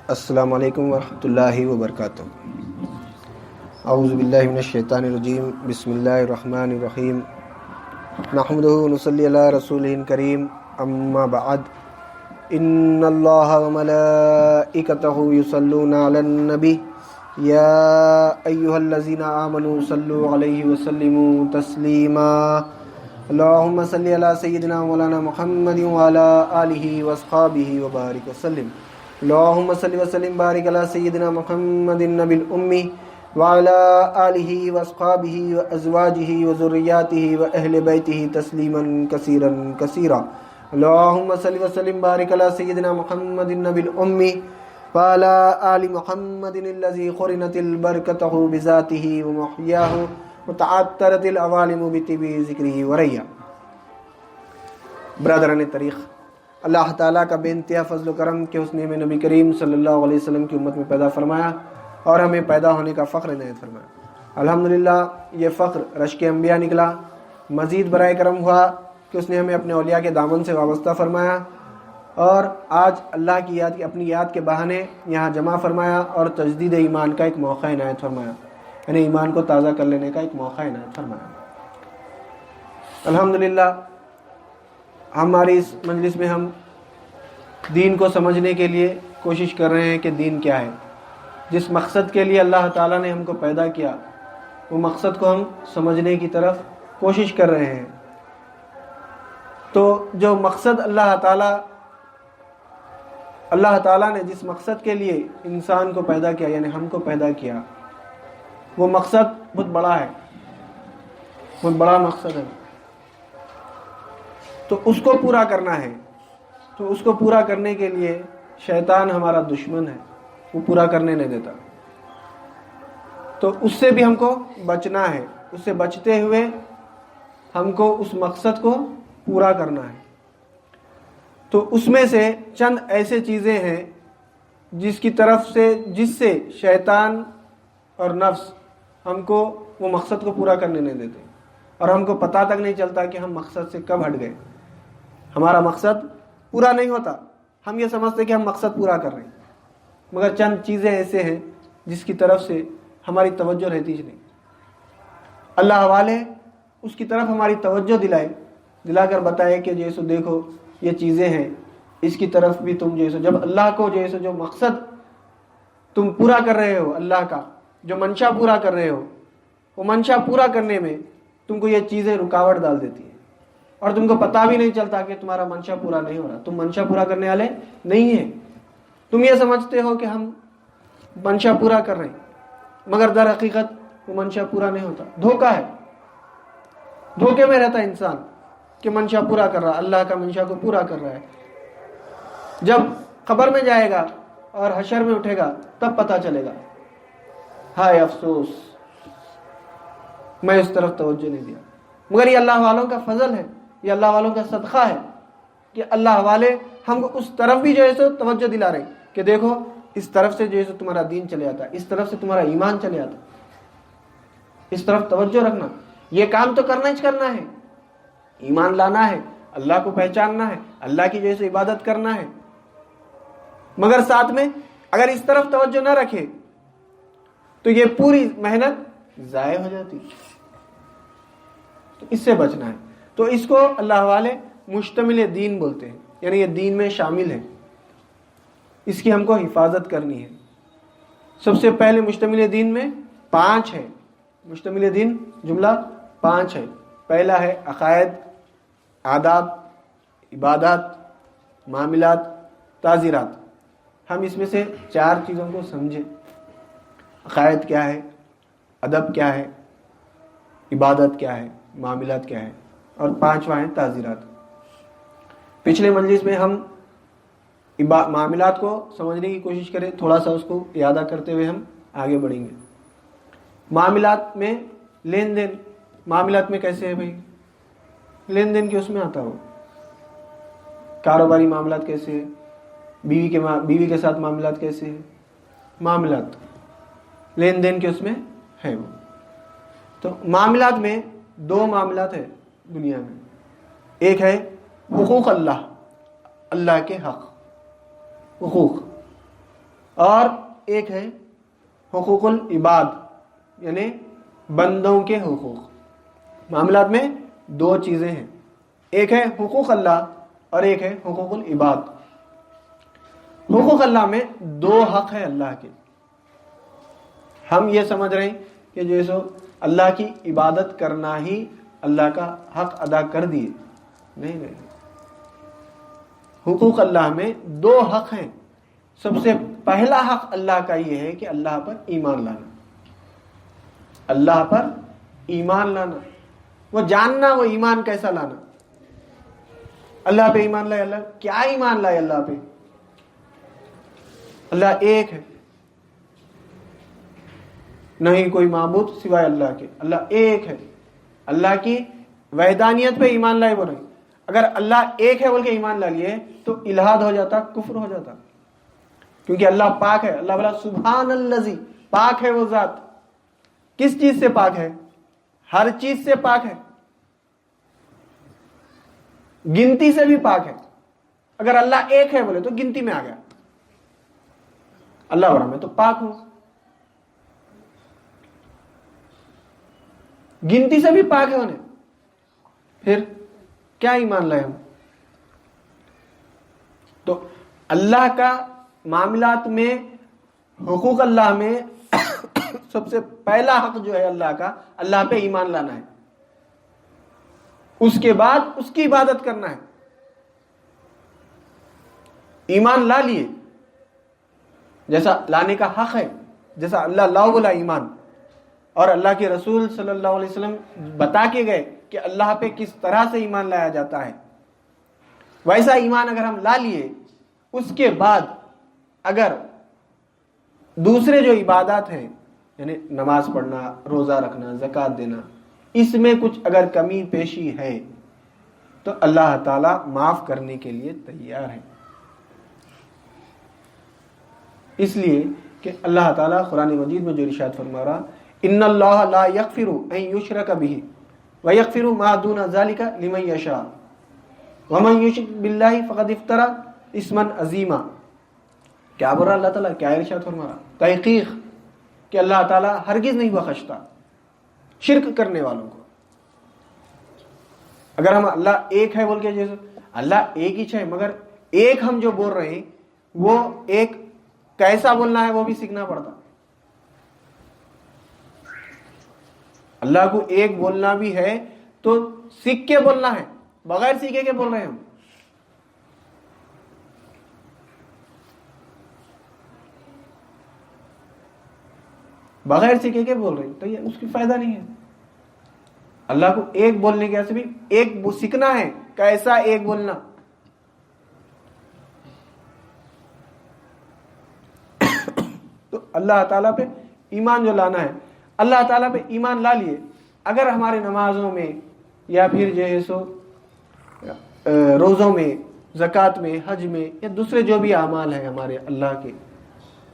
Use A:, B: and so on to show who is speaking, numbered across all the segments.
A: السلام علیکم ورحمۃ اللہ وبرکاتہ۔ اعوذ باللہ من الشیطان الرجیم، بسم اللہ الرحمن الرحیم، نحمدہ ونصلی علی رسولہ الکریم، اما بعد، ان اللہ وملائکتہ یصلون علی النبی یا ایہا الذین آمنوا صلوا علیہ وسلموا تسلیما، اللہم صلی علی سیدنا مولانا محمد وعلی آلہ واصحابہ وبارک وسلم، اللہم صلی وسلم بارک علی سیدنا محمد النبی الامی وعلی آلہ واصحابہ وازواجہ وذریاتہ واہل بیتہ تسلیما کثیرا کثیرا، اللہم صلی وسلم بارک علی سیدنا محمد النبی الامی وعلی آل محمد الذی قرنت البرکتہ بذاتہ ومحیاہ وتعطرت العوالم بطیب ذکرہ وریا۔ برادران طریق، اللہ تعالیٰ کا بے انتہا فضل و کرم کہ اس نے ہمیں نبی کریم صلی اللہ علیہ وسلم کی امت میں پیدا فرمایا اور ہمیں پیدا ہونے کا فخر عنایت فرمایا۔ الحمدللہ یہ فخر رشک انبیاء نکلا، مزید برائے کرم ہوا کہ اس نے ہمیں اپنے اولیاء کے دامن سے وابستہ فرمایا اور آج اللہ کی یاد اپنی یاد کے بہانے یہاں جمع فرمایا اور تجدید ایمان کا ایک موقع عنایت فرمایا، یعنی ایمان کو تازہ کر لینے کا ایک موقع عنایت فرمایا۔ الحمدللہ ہماری اس مجلس میں ہم دین کو سمجھنے کے لیے کوشش کر رہے ہیں کہ دین کیا ہے۔ جس مقصد کے لیے اللہ تعالیٰ نے ہم کو پیدا کیا وہ مقصد کو ہم سمجھنے کی طرف کوشش کر رہے ہیں۔ تو جو مقصد اللہ تعالیٰ نے جس مقصد کے لیے انسان کو پیدا کیا، یعنی ہم کو پیدا کیا، وہ مقصد بہت بڑا ہے، بہت بڑا مقصد ہے، تو اس کو پورا کرنا ہے۔ تو اس کو پورا کرنے کے لیے شیطان ہمارا دشمن ہے، وہ پورا کرنے نہیں دیتا، تو اس سے بھی ہم کو بچنا ہے۔ اس سے بچتے ہوئے ہم کو اس مقصد کو پورا کرنا ہے۔ تو اس میں سے چند ایسے چیزیں ہیں جس سے شیطان اور نفس ہم کو وہ مقصد کو پورا کرنے نہیں دیتے، اور ہم کو پتہ تک نہیں چلتا کہ ہم مقصد سے کب ہٹ گئے۔ ہمارا مقصد پورا نہیں ہوتا، ہم یہ سمجھتے کہ ہم مقصد پورا کر رہے ہیں، مگر چند چیزیں ایسے ہیں جس کی طرف سے ہماری توجہ رہتی ہی نہیں۔ اللہ والے اس کی طرف ہماری توجہ دلا کر بتائے کہ جیسو دیکھو یہ چیزیں ہیں، اس کی طرف بھی تم جیسو جب اللہ کو جو مقصد تم پورا کر رہے ہو، اللہ کا جو منشا پورا کر رہے ہو، وہ منشا پورا کرنے میں تم کو یہ چیزیں رکاوٹ ڈال دیتی ہیں اور تم کو پتہ بھی نہیں چلتا کہ تمہارا منشا پورا نہیں ہو رہا، تم منشا پورا کرنے والے نہیں ہیں۔ تم یہ سمجھتے ہو کہ ہم منشا پورا کر رہے ہیں، مگر در حقیقت وہ منشا پورا نہیں ہوتا، دھوکہ ہے۔ دھوکے میں رہتا انسان کہ منشا پورا کر رہا، اللہ کا منشا کو پورا کر رہا ہے۔ جب قبر میں جائے گا اور حشر میں اٹھے گا تب پتہ چلے گا، ہائے افسوس میں اس طرف توجہ نہیں دیا۔ مگر یہ اللہ والوں کا فضل ہے، یہ اللہ والوں کا صدقہ ہے کہ اللہ والے ہم کو اس طرف بھی توجہ دلا رہے ہیں کہ دیکھو اس طرف سے تمہارا دین چلے آتا ہے، اس طرف سے تمہارا ایمان چلے آتا ہے، اس طرف توجہ رکھنا۔ یہ کام تو کرنا ہے، ایمان لانا ہے، اللہ کو پہچاننا ہے، اللہ کی عبادت کرنا ہے، مگر ساتھ میں اگر اس طرف توجہ نہ رکھے تو یہ پوری محنت ضائع ہو جاتی، تو اس سے بچنا ہے۔ تو اس کو اللہ والے مشتمل دین بولتے ہیں، یعنی یہ دین میں شامل ہے، اس کی ہم کو حفاظت کرنی ہے۔ سب سے پہلے مشتمل دین میں 5 ہے، مشتمل دین جملہ 5 ہے۔ پہلا ہے عقائد، آداب، عبادات، معاملات، تعزیرات۔ ہم اس میں سے 4 چیزوں کو سمجھیں۔ عقائد کیا ہے، ادب کیا ہے، عبادت کیا ہے، معاملات کیا ہے، اور 5واں ہے تعزیرات۔ پچھلے مجلس میں ہم معاملات کو سمجھنے کی کوشش کریں، تھوڑا سا اس کو یادہ کرتے ہوئے ہم آگے بڑھیں گے۔ معاملات میں لین دین، معاملات میں کیسے ہے بھائی؟ لین دین کی اس میں آتا ہو، کاروباری معاملات کیسے ہے، بیوی کے ساتھ معاملات کیسے ہے، معاملات لین دین کے اس میں ہے وہ۔ تو معاملات میں 2 معاملات ہیں دنیا میں، ایک ہے حقوق اللہ کے حق، حقوق، اور ایک ہے حقوق العباد یعنی بندوں کے حقوق۔ معاملات میں دو چیزیں ہیں، ایک ہے حقوق اللہ اور ایک ہے حقوق العباد۔ حقوق اللہ میں دو حق ہے اللہ کے۔ ہم یہ سمجھ رہے ہیں کہ جیسے اللہ کی عبادت کرنا ہی اللہ کا حق ادا کر دیے، نہیں نہیں، حقوق اللہ میں دو حق ہیں۔ سب سے پہلا حق اللہ کا یہ ہے کہ اللہ پر ایمان لانا، اللہ پر ایمان لانا، وہ جاننا وہ ایمان کیسا لانا۔ اللہ پہ ایمان لائے، اللہ کیا ایمان لائے؟ اللہ پہ اللہ ایک ہے، نہیں کوئی معبود سوائے اللہ کے، اللہ ایک ہے، اللہ کی وحدانیت پہ ایمان لائے وہ نہیں۔ اگر اللہ ایک ہے بول کے ایمان لا لیے تو الہاد ہو جاتا، کفر ہو جاتا، کیونکہ اللہ پاک ہے۔ اللہ بولا سبحان الذی، پاک ہے وہ ذات۔ کس چیز سے پاک ہے؟ ہر چیز سے پاک ہے، گنتی سے بھی پاک ہے۔ اگر اللہ ایک ہے بولے تو گنتی میں آ گیا، اللہ بولا میں تو پاک ہوں، گنتی سے بھی پاک ہے انہیں، پھر کیا ایمان لائے ہم؟ تو اللہ کا معاملات میں، حقوق اللہ میں سب سے پہلا حق جو ہے اللہ کا، اللہ پہ ایمان لانا ہے، اس کے بعد اس کی عبادت کرنا ہے۔ ایمان لا لیے جیسا لانے کا حق ہے، جیسا اللہ لاؤ بولا ایمان، اور اللہ کے رسول صلی اللہ علیہ وسلم بتا کے گئے کہ اللہ پہ کس طرح سے ایمان لایا جاتا ہے، ویسا ایمان اگر ہم لا لیے، اس کے بعد اگر دوسرے جو عبادات ہیں یعنی نماز پڑھنا، روزہ رکھنا، زکوٰۃ دینا، اس میں کچھ اگر کمی پیشی ہے تو اللہ تعالیٰ معاف کرنے کے لیے تیار ہے۔ اس لیے کہ اللہ تعالیٰ قرآن مجید میں جو ارشاد فرما رہا، ان اللہ لا یغفر ان یشرک بہ ویغفر ما دون ذلک لمن یشاء ومن یشرک باللہ فقد افتری اسما عظیما۔ کیا بول رہا اللہ تعالیٰ؟ کیا ارشاد فرما رہا؟ تحقیق کہ اللہ تعالیٰ ہرگز نہیں بخشتا شرک کرنے والوں کو۔ اگر ہم اللہ ایک ہے بول کے، جیسے اللہ ایک ہی ہے، مگر ایک ہم جو بول رہے ہیں وہ ایک کیسا بولنا ہے وہ بھی سیکھنا پڑتا۔ اللہ کو ایک بولنا بھی ہے تو سیکھ کے بولنا ہے، بغیر سیکھے کے بول رہے ہیں ہم۔ بغیر سیکھے کے بول رہے ہیں تو یہ اس کی فائدہ نہیں ہے۔ اللہ کو ایک بولنے کے بھی ایک سیکھنا ہے، کیسا ایک بولنا۔ تو اللہ تعالیٰ پہ ایمان جو لانا ہے، اللہ تعالیٰ پہ ایمان لا لیے، اگر ہمارے نمازوں میں یا پھر جو ہے سو روزوں میں، زکوٰۃ میں، حج میں، یا دوسرے جو بھی اعمال ہیں ہمارے اللہ کے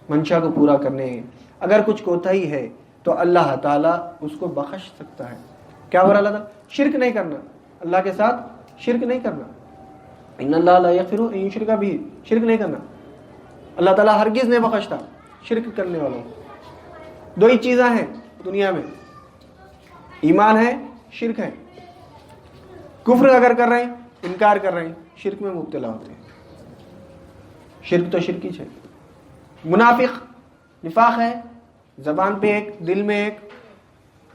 A: منشا کو پورا کرنے ہیں، اگر کچھ کوتاہی ہے تو اللہ تعالیٰ اس کو بخش سکتا ہے۔ کیا ہو رہا اللہ تعالیٰ؟ شرک نہیں کرنا، اللہ کے ساتھ شرک نہیں کرنا۔ ان اللہ لا یغفر ان یشرک بہ، شرک نہیں کرنا، اللہ تعالیٰ ہرگز نہیں بخشتا شرک کرنے والوں کو۔ دو ہی چیزیں ہیں دنیا میں، ایمان ہے، شرک ہے۔ کفر اگر کر رہے ہیں، انکار کر رہے ہیں، شرک میں مبتلا ہوتے ہیں۔ شرک تو شرک ہی ہے۔ منافق نفاق ہے، زبان پہ ایک، دل میں ایک،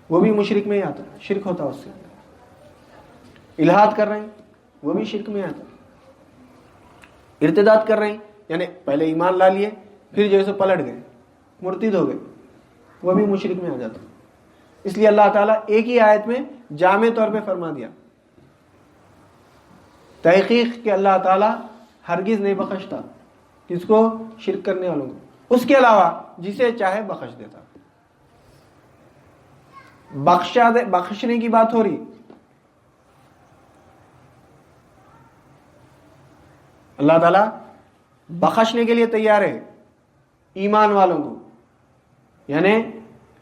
A: وہ بھی مشرک میں ہی آتا ہے، شرک ہوتا ہے اس سے۔ الہاد کر رہے ہیں، وہ بھی شرک میں آتا ہے۔ ارتداد کر رہے ہیں، یعنی پہلے ایمان لا لیے پھر جیسے پلٹ گئے، مرتد ہو گئے، وہ بھی مشرک میں آ جاتا ہے۔ اس لیے اللہ تعالیٰ ایک ہی آیت میں جامع طور پہ فرما دیا، تحقیق کہ اللہ تعالیٰ ہرگز نہیں بخشتا کس کو؟ شرک کرنے والوں کو، اس کے علاوہ جسے چاہے بخش دیتا۔ بخشنے کی بات ہو رہی، اللہ تعالیٰ بخشنے کے لیے تیار ہے ایمان والوں کو، یعنی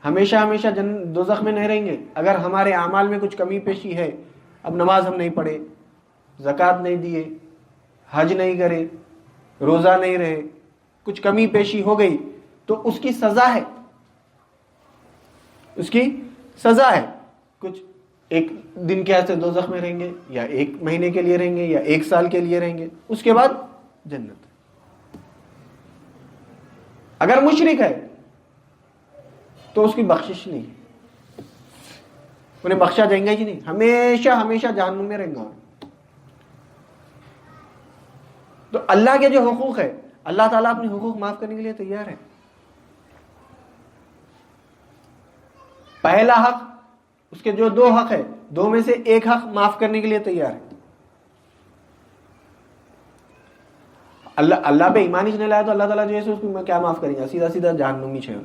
A: ہمیشہ ہمیشہ دوزخ میں نہیں رہیں گے۔ اگر ہمارے اعمال میں کچھ کمی پیشی ہے، اب نماز ہم نہیں پڑھے، زکوٰۃ نہیں دیے، حج نہیں کرے، روزہ نہیں رہے، کچھ کمی پیشی ہو گئی تو اس کی سزا ہے، اس کی سزا ہے. کچھ ایک دن کے واسطے دوزخ میں رہیں گے، یا 1 مہینے کے لیے رہیں گے، یا 1 سال کے لیے رہیں گے، اس کے بعد جنت. اگر مشرک ہے تو اس کی بخشش نہیں، انہیں بخشا جائیں گا ہی نہیں، ہمیشہ ہمیشہ جہنم میں رہیں گا. تو اللہ کے جو حقوق ہے، اللہ تعالیٰ اپنے حقوق معاف کرنے کے لیے تیار ہے. پہلا حق، اس کے جو 2 حق ہے، 2 میں سے 1 حق معاف کرنے کے لیے تیار ہے. اللہ پہ ایمان ہی نہیں لایا تو اللہ تعالیٰ جو ہے اس کو کیا معاف کریں گا؟ سیدھا سیدھا جہنمی ہے.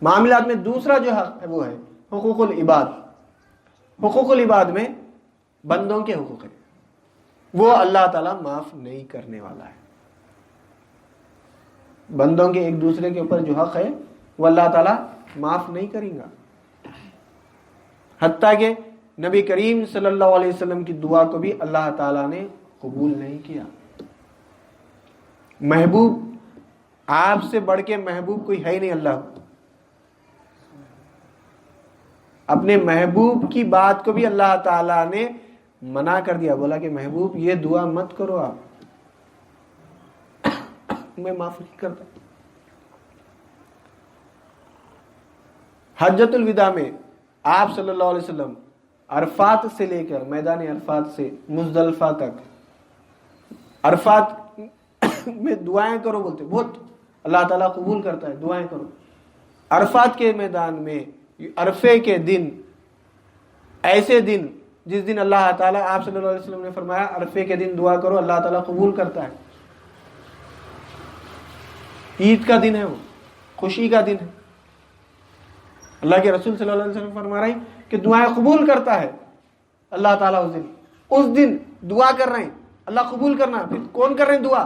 A: معاملات میں دوسرا جو حق ہے وہ ہے حقوق العباد. حقوق العباد میں بندوں کے حقوق ہیں، وہ اللہ تعالیٰ معاف نہیں کرنے والا ہے. بندوں کے ایک دوسرے کے اوپر جو حق ہے وہ اللہ تعالیٰ معاف نہیں کرے گا. حتیٰ کہ نبی کریم صلی اللہ علیہ وسلم کی دعا کو بھی اللہ تعالیٰ نے قبول نہیں کیا. محبوب، آپ سے بڑھ کے محبوب کوئی ہے ہی نہیں اللہ. اپنے محبوب کی بات کو بھی اللہ تعالیٰ نے منع کر دیا، بولا کہ محبوب یہ دعا مت کرو، آپ میں معاف نہیں کرتا. حجۃ الوداع میں آپ صلی اللہ علیہ وسلم عرفات سے لے کر میدان عرفات سے مزدلفہ تک، عرفات میں دعائیں کرو بولتے، بہت اللہ تعالیٰ قبول کرتا ہے، دعائیں کرو. عرفات کے میدان میں عرفے کے دن، ایسے دن جس دن اللہ تعالیٰ، آپ صلی اللہ علیہ وسلم نے فرمایا عرفے کے دن دعا کرو، اللہ تعالیٰ قبول کرتا ہے. عید کا دن ہے، وہ خوشی کا دن ہے. اللہ کے رسول صلی اللہ علیہ وسلم فرما رہے ہیں کہ دعائیں قبول کرتا ہے اللہ تعالیٰ. اس دن دعا کر رہے ہیں، اللہ قبول کرنا. پھر کون کر رہے ہیں دعا؟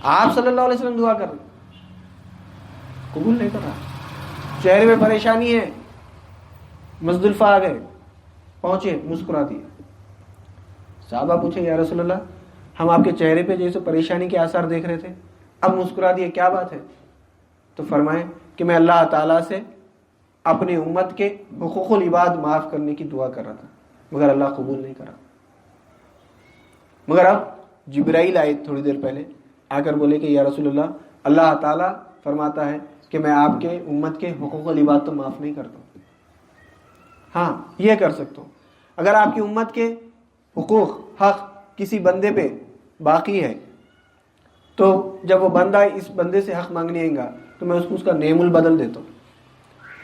A: آپ صلی اللہ علیہ وسلم دعا کر رہے ہیں، قبول نہیں کر رہا. چہرے میں پریشانی ہے، مزدلفہ آ گئے، پہنچے، مسکرا دیے. صحابہ پوچھے یا رسول اللہ، ہم آپ کے چہرے پہ جیسے پریشانی کے آثار دیکھ رہے تھے، اب مسکرا دیے، کیا بات ہے؟ تو فرمائیں کہ میں اللہ تعالیٰ سے اپنی امت کے حقوق العباد معاف کرنے کی دعا کر رہا تھا، مگر اللہ قبول نہیں کرا. مگر اب جبرائیل آئے تھوڑی دیر پہلے، آ کر بولے کہ یا رسول اللہ، اللہ تعالیٰ فرماتا ہے کہ میں آپ کے امت کے حقوق العباد تو معاف نہیں کرتا ہوں، ہاں یہ کر سکتا ہوں، اگر آپ کی امت کے حقوق، حق کسی بندے پہ باقی ہے تو جب وہ بندہ اس بندے سے حق مانگنے آئے گا تو میں اس کو اس کا نعم البدل دیتا ہوں.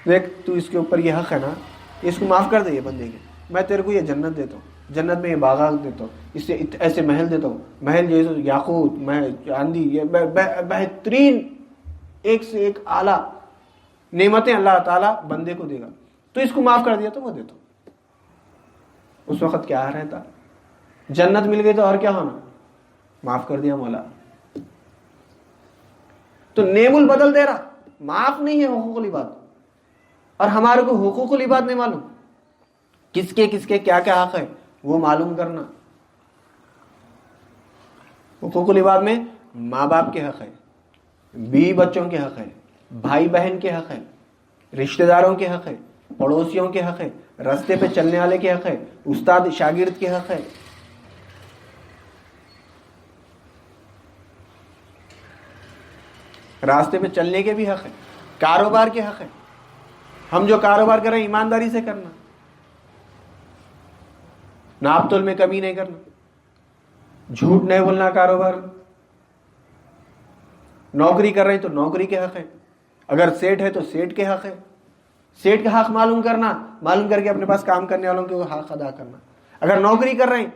A: دیکھ تو اس کے اوپر یہ حق ہے نا، اس کو معاف کر دے، یہ بندے کے میں تیرے کو یہ جنت دیتا ہوں، جنت میں یہ باغات دیتا ہوں، اس سے ایسے محل دیتا ہوں، محل جیسے یاقوت، محل چاندی، یہ بہترین ایک سے ایک اعلیٰ نعمتیں اللہ تعالیٰ بندے کو دے گا. تو اس کو معاف کر دیا تو وہ دیتا ہوں. اس وقت کیا رہتا؟ جنت مل گئی تو اور کیا ہونا؟ معاف کر دیا مولا. تو نعم البدل دے رہا، معاف نہیں ہے حقوق العباد. اور ہمارے کو حقوق العباد نہیں معلوم، کس کے کیا کیا حق ہے وہ معلوم کرنا. حقوق العباد میں ماں باپ کے حق ہے، بیوی بچوں کے حق ہے، بھائی بہن کے حق ہے، رشتہ داروں کے حق ہے، پڑوسیوں کے حق ہے، راستے پہ چلنے والے کے حق ہے، استاد شاگرد کے حق ہے. راستے پہ چلنے کے بھی حق ہے، کاروبار کے حق ہے. ہم جو کاروبار کر رہے ہیں ایمانداری سے کرنا، ناپ تول میں کمی نہیں کرنا، جھوٹ نہیں بولنا کاروبار میں. نوکری کر رہے ہیں تو نوکری کے حق ہے، اگر سیٹ ہے تو سیٹ کے حق ہے. سیٹ کا حق معلوم کرنا، معلوم کر کے اپنے پاس کام کرنے والوں کے حق ادا کرنا. اگر نوکری کر رہے ہیں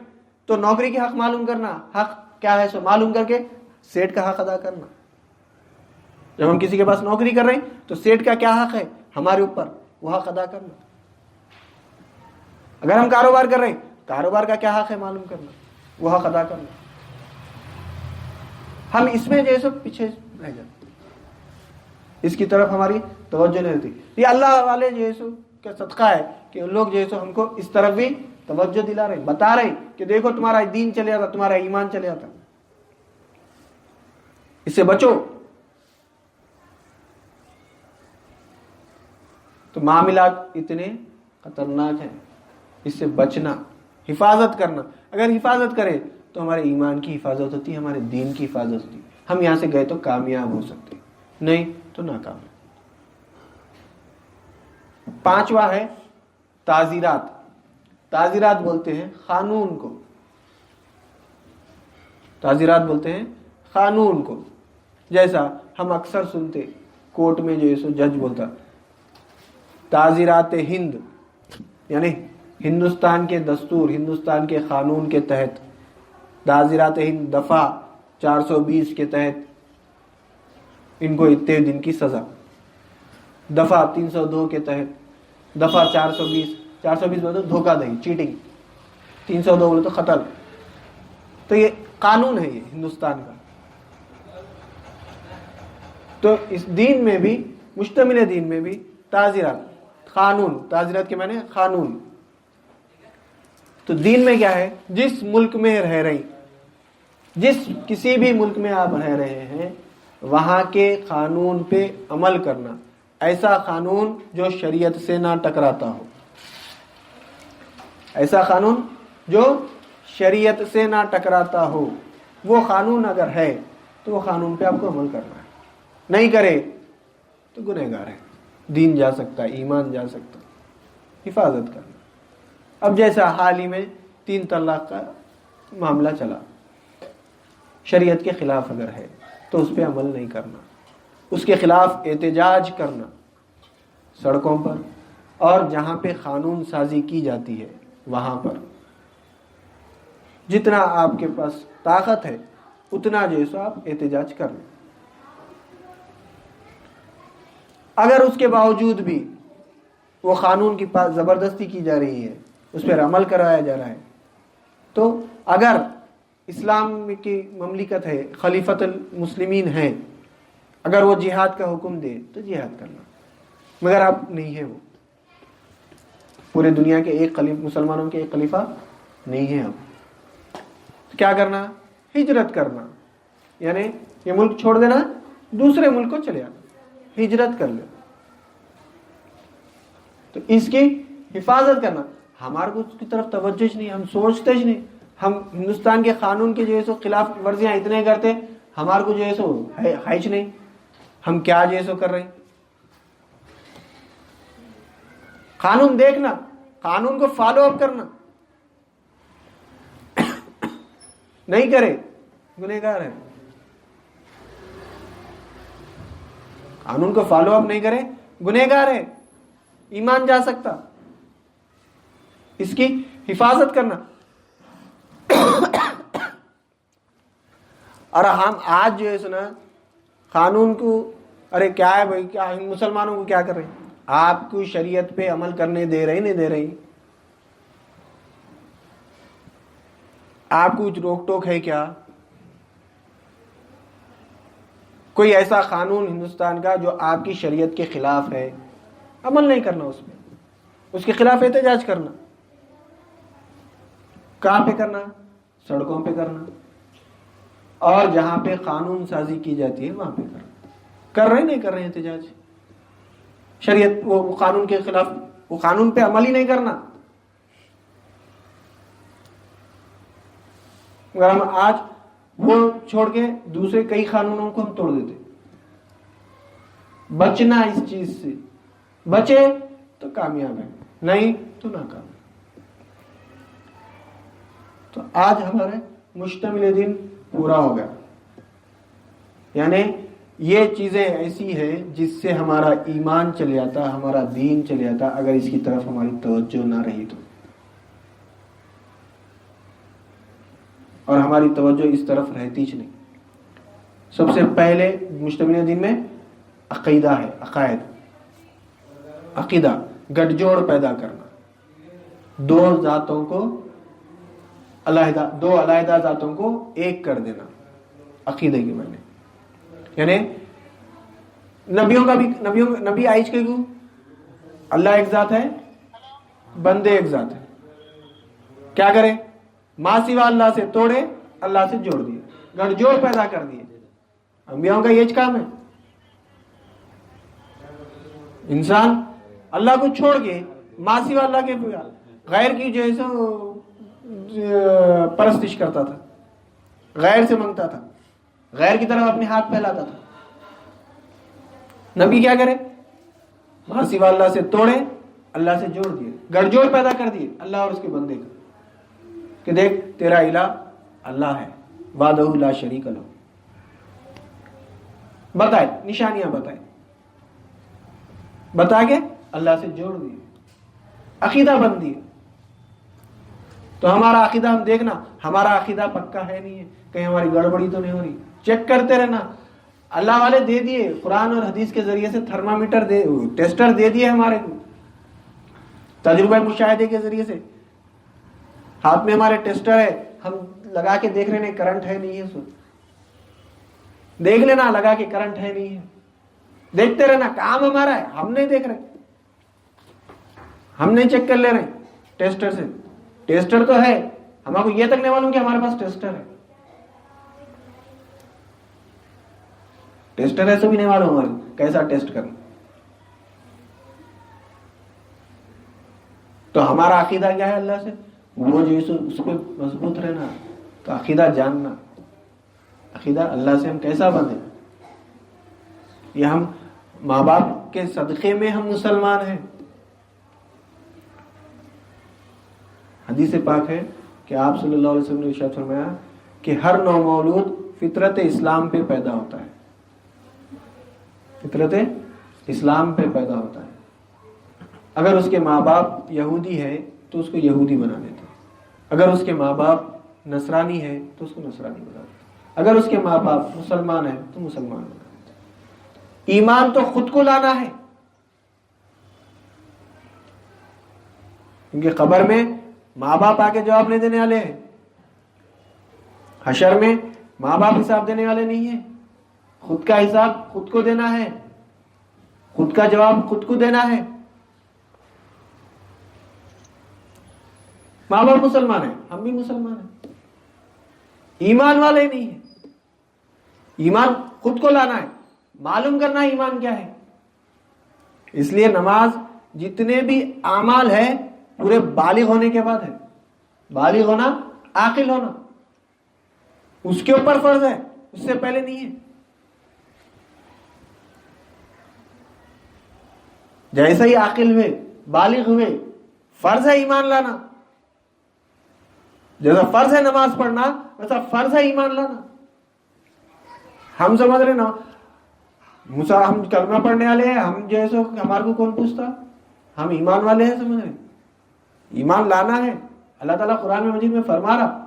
A: تو نوکری کے حق معلوم کرنا، حق کیا ہے سو معلوم کر کے سیٹ کا حق ادا کرنا. جب ہم کسی کے پاس نوکری کر رہے ہیں تو سیٹ کا کیا حق ہے ہمارے اوپر، وہ حق ادا کرنا. اگر ہم کاروبار کر رہے ہیں، کاروبار کا کیا حق ہے معلوم کرنا، وہ حق ادا کرنا. ہم اس میں جیسے پیچھے رہ جاتے، اس کی طرف ہماری توجہ نہیں ہوتی. یہ اللہ والے جیسو کا صدقہ ہے کہ لوگ جیسو ہم کو اس طرف بھی توجہ دلا رہے، بتا رہے کہ دیکھو تمہارا دین چلے آتا، تمہارا ایمان چلے آتا، اس سے بچو. تو معاملات اتنے خطرناک ہیں، اس سے بچنا، حفاظت کرنا. اگر حفاظت کرے تو ہمارے ایمان کی حفاظت ہوتی ہے، ہمارے دین کی حفاظت ہوتی ہے. ہم یہاں سے گئے تو کامیاب ہو سکتے، نہیں تو ناکام. پانچواں ہے تعزیرات. تعزیرات بولتے ہیں قانون کو، تعزیرات بولتے ہیں قانون کو. جیسا ہم اکثر سنتے کورٹ میں جو ہے سو جج بولتا تعزیرات ہند، یعنی ہندوستان کے دستور، ہندوستان کے قانون کے تحت تعزیرات ہند دفعہ 420 کے تحت ان کو اتنے دن کی سزا، دفعہ 302 کے تحت، دفعہ 420 بولے تو دھوکہ دہی، چیٹنگ، 302 بولے تو قتل. تو یہ قانون ہے، یہ ہندوستان کا. تو اس دین میں بھی، مشتمل دین میں بھی تعزیرات، قانون، تعزیرات کے معنی قانون. تو دین میں کیا ہے؟ جس ملک میں رہ رہی، جس کسی بھی ملک میں آپ رہ رہے ہیں، وہاں کے قانون پہ عمل کرنا. ایسا قانون جو شریعت سے نہ ٹکراتا ہو، ایسا قانون جو شریعت سے نہ ٹکراتا ہو، وہ قانون اگر ہے تو وہ قانون پہ آپ کو عمل کرنا ہے. نہیں کرے تو گنہگار ہے، دین جا سکتا ہے، ایمان جا سکتا ہے. حفاظت کرنا. اب جیسا حال ہی میں 3 طلاق کا معاملہ چلا، شریعت کے خلاف اگر ہے تو اس پہ عمل نہیں کرنا، اس کے خلاف احتجاج کرنا سڑکوں پر، اور جہاں پہ قانون سازی کی جاتی ہے وہاں پر جتنا آپ کے پاس طاقت ہے اتنا جو ہے سو آپ احتجاج کر لیں. اگر اس کے باوجود بھی وہ قانون کی پاس زبردستی کی جا رہی ہے، اس پر عمل کرایا جا رہا ہے، تو اگر اسلام کی مملکت ہے، خلیفۃ المسلمین ہے، اگر وہ جہاد کا حکم دے تو جہاد کرنا. مگر اب نہیں ہے، وہ پورے دنیا کے ایک خلیفہ، مسلمانوں کے ایک خلیفہ نہیں ہے. اب کیا کرنا؟ ہجرت کرنا، یعنی یہ ملک چھوڑ دینا، دوسرے ملک کو چلے آنا، ہجرت کر لے. تو اس کی حفاظت کرنا. ہمارے کو اس کی طرف توجہ نہیں، ہم سوچتے ہی نہیں. ہم ہندوستان کے قانون کے جو ہے سو خلاف ورزیاں اتنے کرتے، ہمارے کو جو ہے سو ہے نہیں، ہم کیا جو ہے سو کر رہے ہیں. قانون دیکھنا، قانون کو فالو اپ کرنا، نہیں کرے گنہگار ہے. قانون کو فالو اپ نہیں کرے گنہگار ہے، ایمان جا سکتا. اس کی حفاظت کرنا. اور ہم آج جو ہے سنا قانون کو، ارے کیا ہے بھائی، کیا مسلمانوں کو کیا کر رہے ہیں؟ آپ کو شریعت پہ عمل کرنے دے رہی نہیں دے رہی؟ آپ کو روک ٹوک ہے کیا؟ کوئی ایسا قانون ہندوستان کا جو آپ کی شریعت کے خلاف ہے، عمل نہیں کرنا، اس میں اس کے خلاف احتجاج کرنا. کہاں پہ کرنا؟ سڑکوں پہ کرنا، اور جہاں پہ قانون سازی کی جاتی ہے وہاں پہ کرنا. کر رہے نہیں کر رہے احتجاج، شریعت وہ قانون کے خلاف، وہ قانون پہ عمل ہی نہیں کرنا. مگر ہم آج وہ چھوڑ کے دوسرے کئی قانونوں کو ہم توڑ دیتے. بچنا اس چیز سے، بچے تو کامیاب ہے، نہیں تو ناکام. تو آج ہمارے مشتمل دن پورا ہو گیا. یعنی یہ چیزیں ایسی ہیں جس سے ہمارا ایمان چل جاتا، ہمارا دین چل جاتا، اگر اس کی طرف ہماری توجہ نہ رہی تو. اور ہماری توجہ اس طرف رہتی ہی نہیں. سب سے پہلے مشتمل دین میں عقیدہ ہے، عقائد، عقیدہ، گٹھ جوڑ پیدا کرنا، دو ذاتوں کو علیحدہ، دو علیحدہ ذاتوں کو ایک کر دینا، عقیدے کے معنی. یعنی نبیوں کا بھی، نبی آئیچ کے گو اللہ ایک ذات ہے، بندے ایک ذات ہے. کیا کرے؟ ماں سوا اللہ سے توڑے، اللہ سے جوڑ دیے، گڑ جوڑ پیدا کر دیے۔ انبیاءوں کا یہ کام ہے۔ انسان اللہ کو چھوڑ کے ماں سوا اللہ کے غیر کی جو ہے سو پرستش کرتا تھا، غیر سے منگتا تھا، غیر کی طرف اپنے ہاتھ پھیلاتا تھا۔ نبی کیا کرے؟ ماں سوا اللہ سے توڑے، اللہ سے جوڑ دیے، گڑ جوڑ پیدا کر دیے اللہ اور اس کے بندے کا، کہ دیکھ تیرا الہ اللہ ہے، وحدہ لا شریک لہ۔ بتائے، نشانیاں بتائے، بتا کے اللہ سے جوڑ دیے، عقیدہ بن دیے۔ تو ہمارا عقیدہ ہم دیکھنا، ہمارا عقیدہ پکا ہے نہیں ہے، کہیں ہماری گڑبڑی تو نہیں ہو رہی، چیک کرتے رہنا۔ اللہ والے دے دیے قرآن اور حدیث کے ذریعے سے تھرمامیٹر ٹیسٹر دے دیے ہمارے کو، تجربہ مشاہدے کے ذریعے سے ہاتھ میں ہمارے ٹیسٹر ہے، ہم لگا کے دیکھ رہے ہیں کرنٹ ہے نہیں ہے، سو دیکھ لینا لگا کے کرنٹ ہے نہیں ہے، دیکھتے رہنا، کام ہمارا ہے، ہم نہیں دیکھ رہے، ہم نہیں چیک کر لے رہے ٹیسٹر سے، ٹیسٹر تو ہے، ہمارے کو یہ تک نہیں معلوم کہ ہمارے پاس ٹیسٹر ہے، ٹیسٹر ہے سو بھی نہیں معلوم ہمارے کیسا ٹیسٹ کرنا۔ تو ہمارا عقیدہ کیا ہے اللہ سے؟ وہ جو اس پہ مضبوط رہنا، تو عقیدہ جاننا، عقیدہ اللہ سے ہم کیسا بنے، یہ ہم ماں باپ کے صدقے میں ہم مسلمان ہیں۔ حدیث پاک ہے کہ آپ صلی اللہ علیہ وسلم نے ارشاد فرمایا کہ ہر نو مولود فطرت اسلام پہ پیدا ہوتا ہے، فطرت اسلام پہ پیدا ہوتا ہے۔ اگر اس کے ماں باپ یہودی ہے تو اس کو یہودی بنا دیتے، اگر اس کے ماں باپ نصرانی ہے تو اس کو نصرانی بنا دیتے، اگر اس کے ماں باپ مسلمان ہے تو مسلمان بنا دیتے۔ ایمان تو خود کو لانا ہے، کیونکہ قبر میں ماں باپ آ کے جواب نہیں دینے والے ہیں، حشر میں ماں باپ حساب دینے والے نہیں ہیں، خود کا حساب خود کو دینا ہے، خود کا جواب خود کو دینا ہے۔ ماں باپ مسلمان ہیں، ہم بھی مسلمان ہیں، ایمان والے نہیں ہیں۔ ایمان خود کو لانا ہے، معلوم کرنا ہے ایمان کیا ہے۔ اس لیے نماز جتنے بھی اعمال ہے پورے بالغ ہونے کے بعد ہے، بالغ ہونا، عاقل ہونا اس کے اوپر فرض ہے، اس سے پہلے نہیں ہے۔ جیسے ہی عاقل ہوئے، بالغ ہوئے، فرض ہے ایمان لانا، جیسا فرض ہے نماز پڑھنا ویسا فرض ہے ایمان لانا۔ ہم سمجھ رہے نا، ہم کلمہ پڑھنے والے ہیں، ہم جیسے ہمارے کو کون پوچھتا، ہم ایمان والے ہیں، سمجھ رہے، ایمان لانا ہے۔ اللہ تعالیٰ قرآن مجید میں فرما رہا،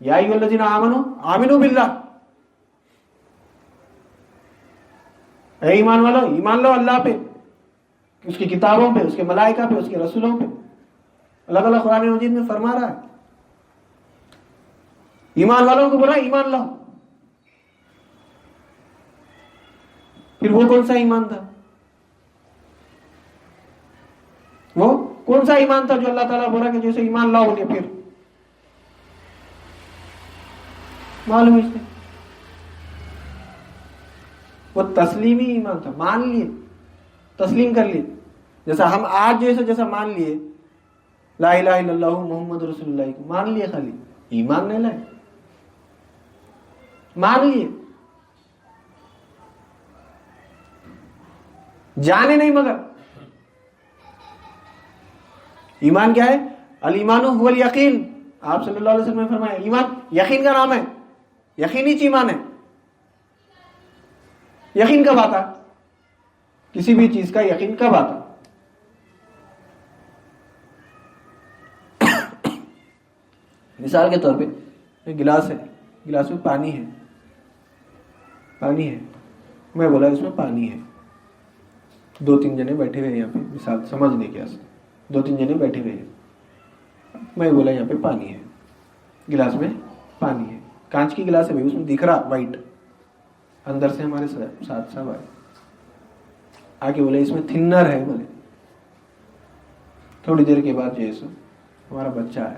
A: یا ایھا الذین آمنوا آمنوا باللہ، اے ایمان والو ایمان لو اللہ پہ، اس کی کتابوں پہ، اس کے ملائکہ پہ، اس کے رسولوں پہ۔ اللہ تعالیٰ قرآن مجید میں فرما رہا ہے ایمان والوں کو بولا ایمان لاؤ۔ پھر وہ کون سا ایمان تھا؟ وہ کون سا ایمان تھا جو اللہ تعالیٰ بولا کہ جیسے ایمان لاؤ گے؟ پھر معلوم اس نے وہ تسلیمی ایمان تھا، مان لیے، تسلیم کر لیے۔ جیسا ہم آج جیسا مان لیے لا الہ الا اللہ محمد رسول اللہ کو مان لیے، خالی ایمان نہیں لائے، مان لیے، جانے نہیں مگر۔ ایمان کیا ہے؟ الایمان هو الیقین، آپ صلی اللہ علیہ وسلم نے فرمایا ایمان یقین کا نام ہے، یقینی ایمان ہے۔ یقین کب آتا؟ کسی بھی چیز کا یقین کب آتا؟ مثال کے طور پہ گلاس ہے، گلاس میں پانی ہے، پانی ہے، میں بولا اس میں پانی ہے، دو تین جنے بیٹھے ہوئے یہاں پہ، مثال سمجھنے کے واسطے دو تین جنے بیٹھے ہوئے ہیں، میں بولا یہاں پہ پانی ہے، گلاس میں پانی ہے، کانچ کی گلاس ہے بھائی، اس میں دکھ رہا وائٹ، اندر سے ہمارے ساتھ سب آئے آگے بولے اس میں تھنر ہے، بولے تھوڑی دیر کے بعد جو ہے سو ہمارا بچہ ہے،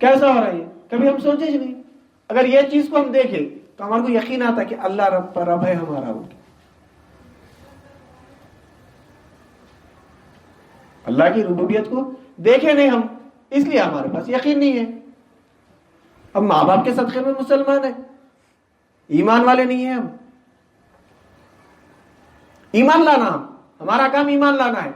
A: کیسا ہو رہا ہے یہ؟ کبھی ہم سوچے ہی نہیں. اگر یہ چیز کو ہم دیکھیں تو ہمارے کو یقین آتا کہ اللہ رب ہے ہمارا. اللہ کی ربوبیت کو دیکھے نہیں ہم، اس لیے ہمارے پاس یقین نہیں ہے. اب ماں باپ کے صدقے میں مسلمان ہیں، ایمان والے نہیں ہیں ہم. ایمان لانا، ہمارا کام ایمان لانا ہے.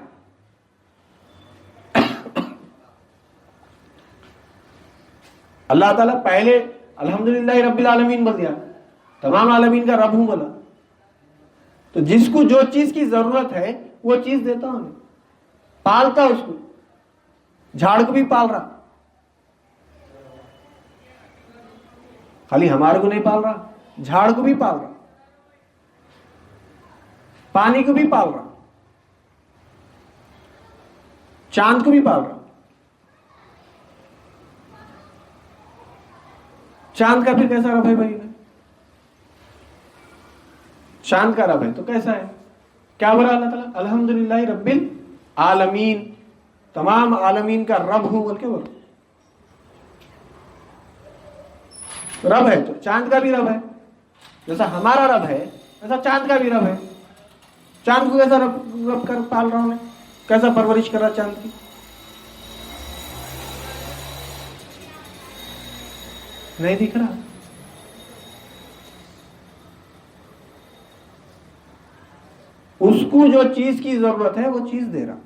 A: اللہ تعالیٰ پہلے الحمدللہ رب العالمین بول دیا، تمام عالمین کا رب ہوں بولا. تو جس کو جو چیز کی ضرورت ہے وہ چیز دیتا ہوں، پالتا اس کو. جھاڑ کو بھی پال رہا، خالی ہمارے کو نہیں پال رہا، جھاڑ کو بھی پال رہا، پانی کو بھی پال رہا، چاند کو بھی پال رہا. چاند کا پھر کیسا رب ہے بھائی؟ چاند کا رب ہے تو کیسا ہے؟ کیا بولا اللہ تعالیٰ؟ الحمدللہ رب العالمین، تمام عالمین کا رب ہوں بول کے بولا. رب ہے تو چاند کا بھی رب ہے. جیسا ہمارا رب ہے ویسا چاند کا بھی رب ہے. چاند کو کیسا رب کر پال رہا ہوں میں، کیسا پرورش کر رہا چاند کی؟ نہیں دکھ رہا. اس کو جو چیز کی ضرورت ہے وہ چیز دے رہا.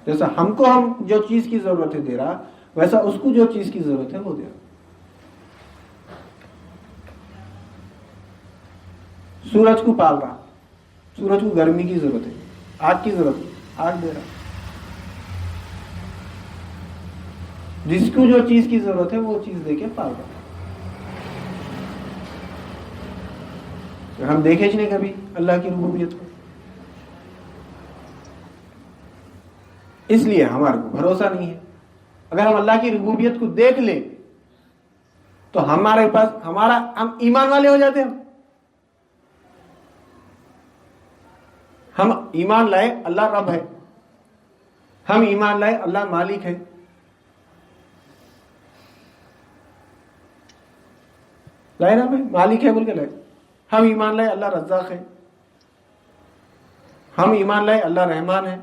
A: جیسا ہم کو ہم جو چیز کی ضرورت ہے دے رہا، ویسا اس کو جو چیز کی ضرورت ہے وہ دے رہا. سورج کو پال رہا، سورج کو گرمی کی ضرورت ہے، آگ کی ضرورت ہے، آگ دے رہا. جس کو جو چیز کی ضرورت ہے وہ چیز دے کے پال رہا. ہم دیکھے نہیں کبھی اللہ کی ربوبیت کو، اس لیے ہمارے کو بھروسہ نہیں ہے. اگر ہم اللہ کی ربوبیت کو دیکھ لیں تو ہمارے پاس ہم ایمان والے ہو جاتے ہیں. ہم ایمان لائے اللہ رب ہے، ہم ایمان لائے اللہ مالک ہے. لائے نا بھائی، مالک ہے بول کے لائے. ہم ایمان لائے اللہ رزاق ہے، ہم ایمان لائے اللہ رحمان ہے،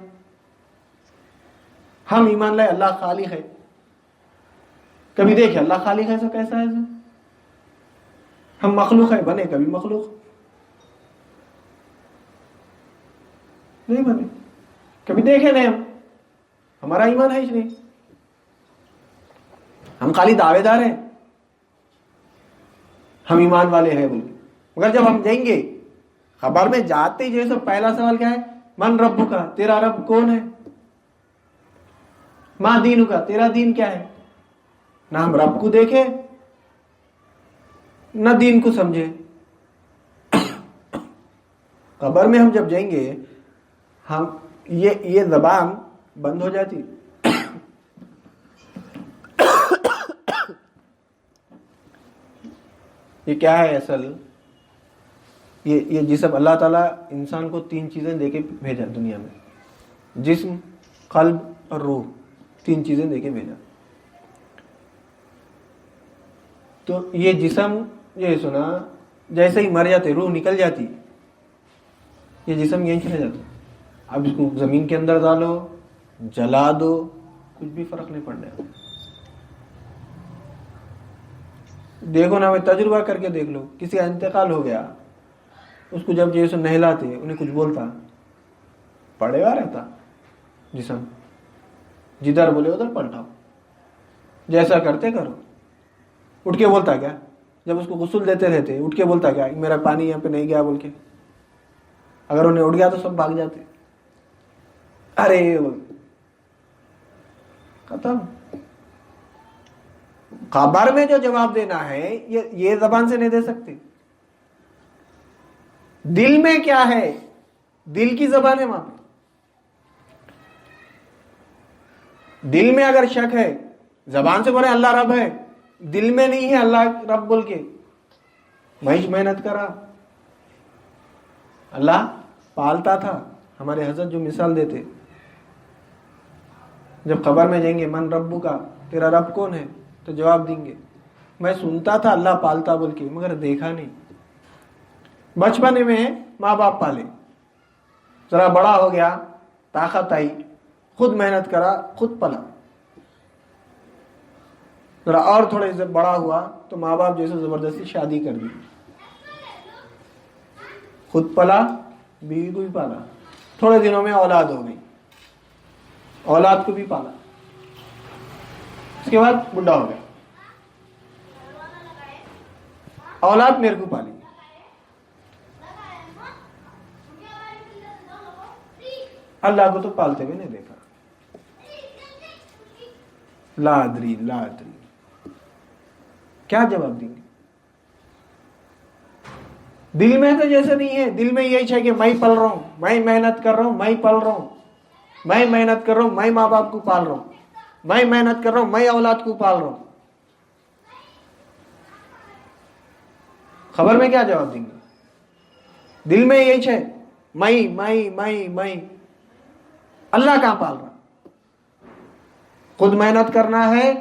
A: ہم ایمان لائے اللہ خالق ہے. کبھی دیکھے اللہ خالق ہے سو کیسا ہے سو؟ ہم مخلوق ہے، بنے کبھی مخلوق نہیں بنے، کبھی دیکھے نہیں ہم. ہمارا ایمان ہے ہی نہیں، ہم خالی دعوے دار ہیں ہم ایمان والے ہیں بول کے. مگر جب ہم جائیں گے خبر میں جاتے ہی جیسے پہلا سوال کیا ہے؟ من رب کا، تیرا رب کون ہے؟ ماں دین کا، تیرا دین کیا ہے؟ نہ ہم رب کو دیکھے نہ دین کو سمجھے. قبر میں ہم جب جائیں گے ہم یہ زبان بند ہو جاتی. یہ کیا ہے اصل؟ یہ جسم اللہ تعالیٰ انسان کو 3 چیزیں دے کے بھیجا دنیا میں، جسم، قلب اور روح. 3 چیزیں دے کے بھیجا. تو یہ جسم، یہ سنا جیسے ہی مر جاتے روح نکل جاتی، یہ جسم یہیں چلے جاتا. اب اس کو زمین کے اندر ڈالو، جلا دو، کچھ بھی فرق نہیں پڑنے. دیکھو نا، تجربہ کر کے دیکھ لو، کسی کا انتقال ہو گیا، اس کو جب جیسے نہلاتے انہیں کچھ بولتا، پڑے گا رہتا جسم، جدھر بولے ادھر پلٹاؤ، جیسا کرتے کرو. اٹھ کے بولتا کیا؟ جب اس کو غسل دیتے رہتے اٹھ کے بولتا کیا؟ میرا پانی یہاں پہ نہیں گیا بول کے. اگر انہیں اٹھ گیا تو سب بھاگ جاتے، ارے ختم. خبر میں جو جواب دینا ہے یہ زبان سے نہیں دے سکتے. دل میں کیا ہے؟ دل کی زبان ہے وہاں پہ. دل میں اگر شک ہے، زبان سے بولے اللہ رب ہے، دل میں نہیں ہے اللہ رب بول کے، مہیش محنت کرا. اللہ پالتا تھا. ہمارے حضرت جو مثال دیتے، جب قبر میں جائیں گے من ربو کا، تیرا رب کون ہے، تو جواب دیں گے میں سنتا تھا اللہ پالتا بول کے، مگر دیکھا نہیں۔ بچپن میں ماں باپ پالے، ذرا بڑا ہو گیا، طاقت آئی، خود محنت کرا، خود پلا، ذرا اور تھوڑے سے بڑا ہوا تو ماں باپ جیسے زبردستی شادی کر دی، خود پلا، بیوی کو بھی پالا، تھوڑے دنوں میں اولاد ہو گئی، اولاد کو بھی پالا، اس کے بعد بڈھا ہو گیا، اولاد میرے کو پالی، اللہ کو تو پالتے ہوئے نہیں دیکھا۔ لا ادری لا ادری، کیا جواب دیں گے؟ دل میں تو جیسے نہیں ہے، دل میں یہی ہے کہ میں پل رہا ہوں، میں محنت کر رہا ہوں، میں پل رہا ہوں، میں محنت کر رہا ہوں، میں ماں باپ کو پال رہا ہوں، میں محنت کر رہا ہوں، میں اولاد کو پال رہا ہوں۔ خبر میں کیا جواب دیں گے؟ دل میں یہی ہے میں اللہ کہاں پال رہا؟ خود محنت کرنا ہے،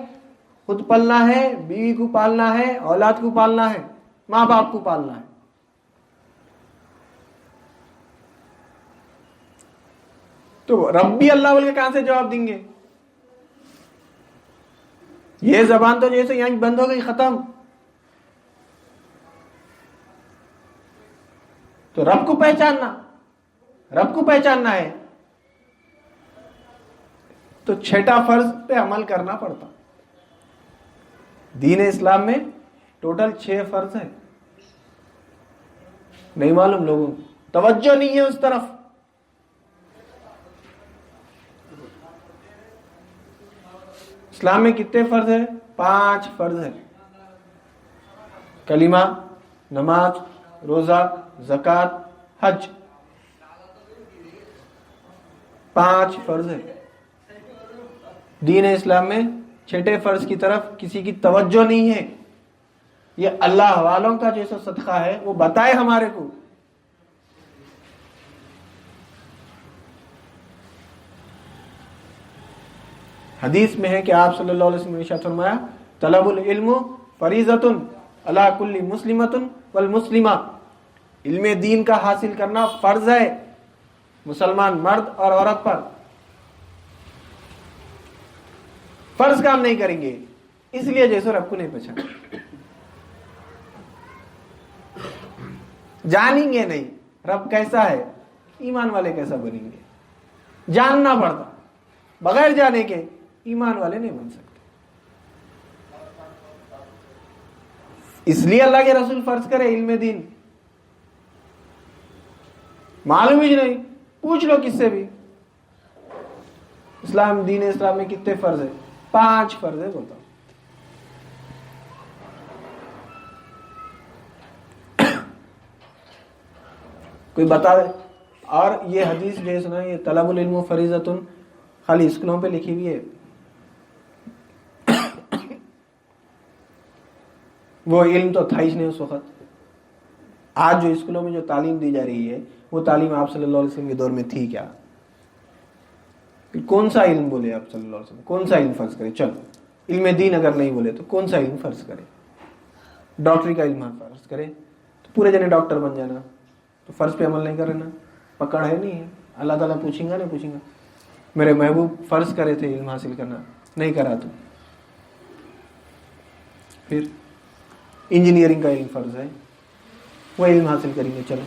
A: خود پلنا ہے، بیوی کو پالنا ہے، اولاد کو پالنا ہے، ماں باپ کو پالنا ہے۔ تو رب بھی اللہ بول کے کہاں سے جواب دیں گے؟ یہ زبان تو جیسے یہیں بند ہو گئی، ختم۔ تو رب کو پہچاننا ہے تو چھٹا فرض پہ عمل کرنا پڑتا۔ دین اسلام میں ٹوٹل 6 فرض ہے، نہیں معلوم لوگوں کو، توجہ نہیں ہے اس طرف۔ اسلام میں کتنے فرض ہیں؟ 5 فرض ہیں، کلمہ، نماز، روزہ، زکوٰۃ، حج، 5 فرض ہیں۔ دین اسلام میں 6 فرض کی طرف کسی کی توجہ نہیں ہے۔ یہ اللہ والوں کا جیسا صدقہ ہے، وہ بتائے ہمارے کو۔ حدیث میں ہے کہ آپ صلی اللہ علیہ وسلم نے ارشاد فرمایا طلب العلم فریضۃ علی کل مسلمۃ والمسلمہ، علم دین کا حاصل کرنا فرض ہے مسلمان مرد اور عورت پر۔ فرض کام نہیں کریں گے اس لیے جیسے رب کو نہیں پہچانا، جانیں گے نہیں رب کیسا ہے، ایمان والے کیسا بنیں گے؟ جاننا پڑتا، بغیر جانے کے ایمان والے نہیں بن سکتے۔ اس لیے اللہ کے رسول فرض کرے علم دین، معلوم ہی نہیں، پوچھ لو کس سے بھی۔ اسلام، دین اسلام میں کتنے فرض ہیں؟ 5 فرض ہے، بولتا ہوں۔ کوئی بتا دے۔ اور یہ حدیث جو ہے سنا، یہ طلب العلم فریضۃ خالی اسکولوں پہ لکھی ہوئی ہے، وہ علم تو تھا ہی نہیں اس وقت۔ آج جو اسکولوں میں جو تعلیم دی جا رہی ہے وہ تعلیم آپ صلی اللہ علیہ وسلم کے دور میں تھی کیا؟ کون سا علم بولے آپ صلی اللہ علیہ وسلم؟ کون سا علم فرض کرے؟ چلو علم دین اگر نہیں بولے تو کون سا علم فرض کرے؟ ڈاکٹری کا علم فرض کرے تو پورے جنے ڈاکٹر بن جانا، تو فرض پہ عمل نہیں کر رہنا، پکڑ ہے نہیں ہے۔ اللہ تعالیٰ پوچھیں گا نہیں پوچھیں گا میرے محبوب فرض کرے تھے علم حاصل کرنا، نہیں کرا تو پھر انجینئرنگ کا علم فرض ہے، وہ علم حاصل کریں گے۔ چلو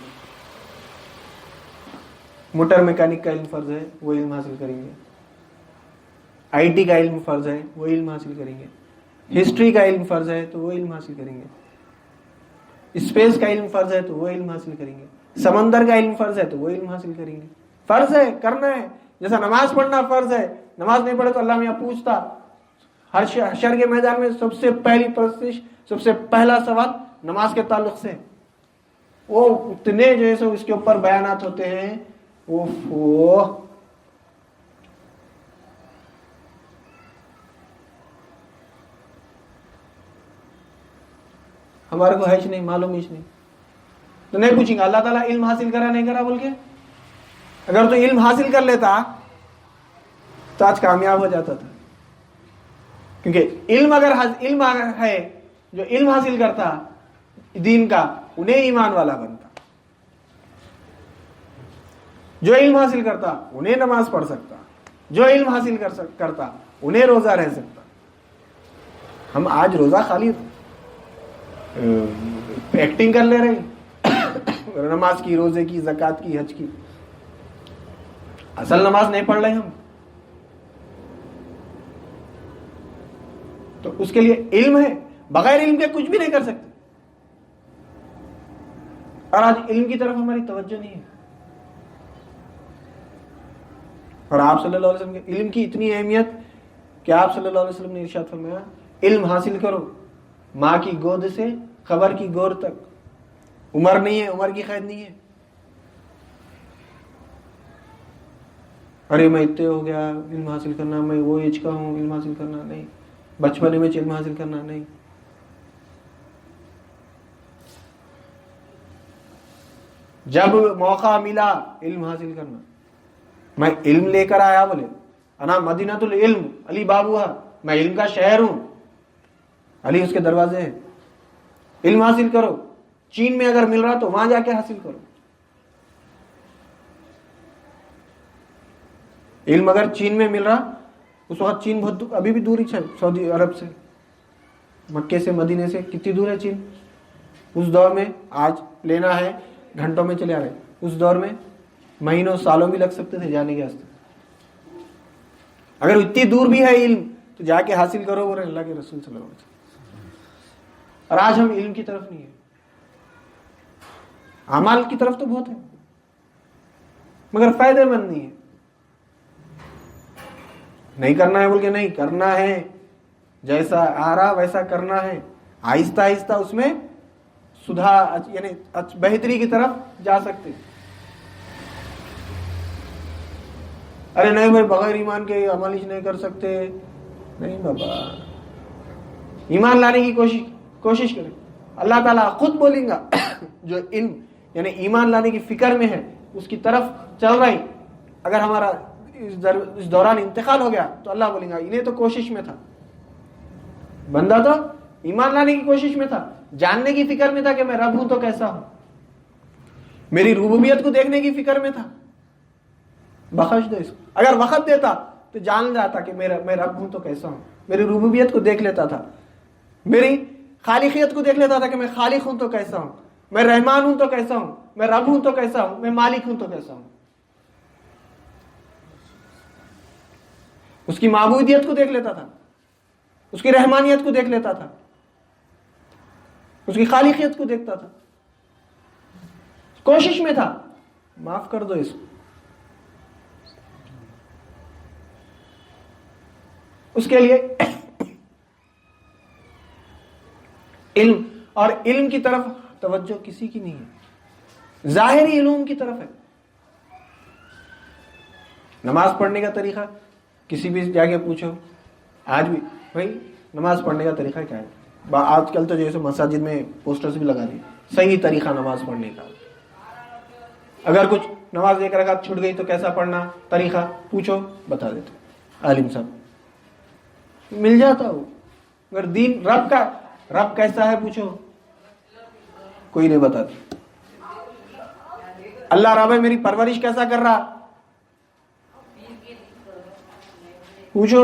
A: موٹر میکینک کا علم فرض ہے، وہ علم حاصل کریں گے۔ آئی ٹی کا علم فرض ہے، وہ علم حاصل کریں گے۔ ہسٹری کا علم فرض ہے تو وہ علم حاصل کریں گے۔ اسپیس کا علم فرض ہے تو وہ علم حاصل کریں گے۔ سمندر کا علم فرض ہے تو وہ علم حاصل کریں گے۔ فرض ہے، کرنا ہے۔ جیسا نماز پڑھنا فرض ہے، نماز نہیں پڑھے تو اللہ میاں پوچھتا۔ حشر کے میدان میں سب سے پہلی پرستش، سب سے پہلا سوال نماز کے تعلق سے۔ وہ اتنے جو ہے اس کے اوپر بیانات ہوتے ہیں، ہمارے کو ہے نہیں، معلوم ہی نہیں، تو نہیں پوچھیں گے اللہ تعالیٰ علم حاصل کرا نہیں کرا بول کے۔ اگر تو علم حاصل کر لیتا تو آج کامیاب ہو جاتا تھا. کیونکہ علم اگر ہے، جو علم حاصل کرتا دین کا انہیں ایمان والا بنتا. جو علم حاصل کرتا انہیں نماز پڑھ سکتا، جو علم حاصل کرتا انہیں روزہ رہ سکتا. ہم آج روزہ خالی ایکٹنگ کر لے رہے ہیں، نماز کی، روزے کی، زکوٰۃ کی، حج کی. اصل نماز نہیں پڑھ رہے ہم. تو اس کے لیے علم ہے، بغیر علم کے کچھ بھی نہیں کر سکتے. اور آج علم کی طرف ہماری توجہ نہیں ہے. اور آپ صلی اللہ علیہ وسلم کے علم کی اتنی اہمیت کہ آپ صلی اللہ علیہ وسلم نے ارشاد فرمایا علم حاصل کرو ماں کی گود سے قبر کی گور تک. عمر نہیں ہے، عمر کی قید نہیں ہے. ارے میں اتنے ہو گیا علم حاصل کرنا، میں وہ ایج کا ہوں علم حاصل کرنا نہیں، بچپنے میں علم حاصل کرنا نہیں. جب موقع ملا علم حاصل کرنا. میں علم لے کر آیا، بولے انا مدینۃ العلم علی بابوہا، میں علم کا شہر ہوں، علی اس کے دروازے ہیں. علم حاصل کرو. چین میں اگر مل رہا تو وہاں جا کے حاصل کرو. علم اگر چین میں مل رہا، اس وقت چین بہت ابھی بھی دور ہی ہے سعودی عرب سے، مکے سے مدینے سے کتنی دور ہے چین. اس دور میں آج لینا ہے گھنٹوں میں چلے آ رہے، اس دور میں مہینوں سالوں بھی لگ سکتے تھے جانے کے واسطے. اگر اتنی دور بھی ہے علم تو جا کے حاصل کرو، بولے اللہ کے رسول صلی اللہ علیہ وسلم. اور آج ہم علم کی طرف نہیں ہے، اعمال کی طرف تو بہت ہے مگر فائدہ مند نہیں ہے. نہیں کرنا ہے بول کے نہیں کرنا ہے، جیسا آ رہا ویسا کرنا ہے. آہستہ آہستہ اس میں سدھار یعنی بہتری کی طرف جا سکتے. ارے نہیں بھائی بغیر ایمان کے عمل ہی نہیں کر سکتے. نہیں بابا، ایمان لانے کی کوشش کریں. اللہ تعالیٰ خود بولیں گا جو علم یعنی ایمان لانے کی فکر میں ہے اس کی طرف چل رہی. اگر ہمارا اس دوران انتقال ہو گیا تو اللہ بولیں گا انہیں تو کوشش میں تھا، بندہ تو ایمان لانے کی کوشش میں تھا، جاننے کی فکر میں تھا کہ میں رب ہوں تو کیسا ہوں، میری ربوبیت کو دیکھنے کی فکر میں تھا، بخش دو اس کو. اگر وقت دیتا تو جان جاتا کہ میں رب ہوں تو کیسا ہوں، میری ربوبیت کو دیکھ لیتا تھا، میری خالقیت کو دیکھ لیتا تھا کہ میں خالق ہوں تو کیسا ہوں، میں رحمان ہوں تو کیسا ہوں، میں رب ہوں تو کیسا ہوں، میں مالک ہوں تو کیسا ہوں. اس کی معبودیت کو دیکھ لیتا تھا، اس کی رحمانیت کو دیکھ لیتا تھا، اس کی خالقیت کو دیکھتا تھا، کوشش میں تھا. معاف کر دو اس کو. اس کے لیے علم اور علم کی طرف توجہ کسی کی نہیں ہے، ظاہری علوم کی طرف ہے. نماز پڑھنے کا طریقہ کسی بھی جا کے پوچھو، آج بھی بھائی نماز پڑھنے کا طریقہ کیا ہے. آج کل تو جیسے مساجد میں پوسٹرز بھی لگا دی صحیح طریقہ نماز پڑھنے کا. اگر کچھ نماز ایک رکعت چھوٹ گئی تو کیسا پڑھنا طریقہ پوچھو بتا دیتے عالم صاحب، مل جاتا ہو. اگر دین رب کیسا ہے پوچھو کوئی نہیں بتاتا. اللہ رب ہے میری پرورش کیسا کر رہا پوچھو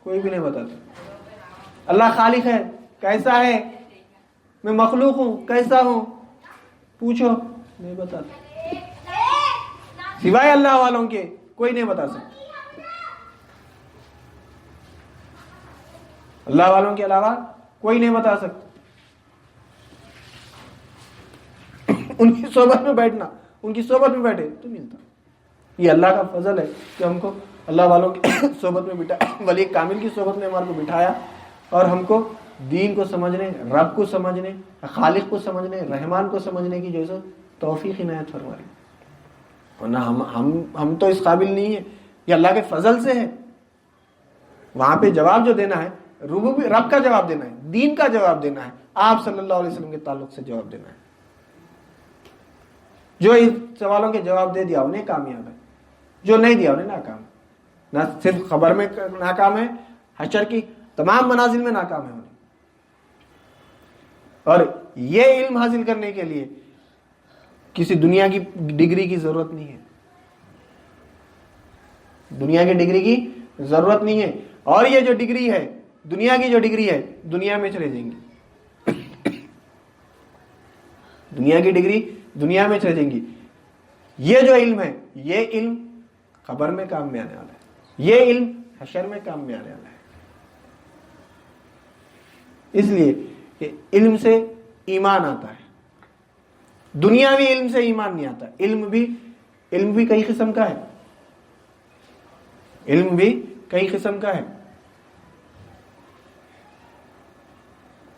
A: کوئی بھی نہیں بتاتا. اللہ خالق ہے کیسا ہے، میں مخلوق ہوں کیسا ہوں پوچھو نہیں بتاتا. سوائے اللہ والوں کے کوئی نہیں بتا سکتا. اللہ والوں کے علاوہ کوئی نہیں بتا سکتا. ان کی صحبت میں بیٹھنا، ان کی صحبت میں بیٹھے تو ملتا. یہ اللہ کا فضل ہے کہ ہم کو اللہ والوں کی صحبت میں بٹھا، ولی کامل کی صحبت میں ہمارے کو بٹھایا اور ہم کو دین کو سمجھنے، رب کو سمجھنے، خالق کو سمجھنے، رحمان کو سمجھنے کی جو توفیق عنایت فرمائی. ورنہ ہم تو اس قابل نہیں ہیں، یہ اللہ کے فضل سے ہے. وہاں پہ جواب جو دینا ہے رب کا جواب دینا ہے، دین کا جواب دینا ہے، آپ صلی اللہ علیہ وسلم کے تعلق سے جواب دینا ہے. جو اس سوالوں کے جواب دے دیا انہیں کامیاب ہے، جو نہیں دیا انہیں ناکام. نہ صرف خبر میں ناکام ہے، حشر کی تمام منازل میں ناکام ہے. اور یہ علم حاصل کرنے کے لیے کسی دنیا کی ڈگری کی ضرورت نہیں ہے، دنیا کی ڈگری کی ضرورت نہیں ہے. اور یہ جو ڈگری ہے، دنیا کی جو ڈگری ہے، دنیا میں چلے جائیں گی، دنیا کی ڈگری دنیا میں چلے جائیں گی. یہ جو علم ہے، یہ علم قبر میں کام میں آنے والا ہے، یہ علم حشر میں کام میں آنے والا ہے. اس لیے کہ علم سے ایمان آتا ہے، دنیاوی علم سے ایمان نہیں آتا. علم بھی کئی قسم کا ہے، علم بھی کئی قسم کا ہے.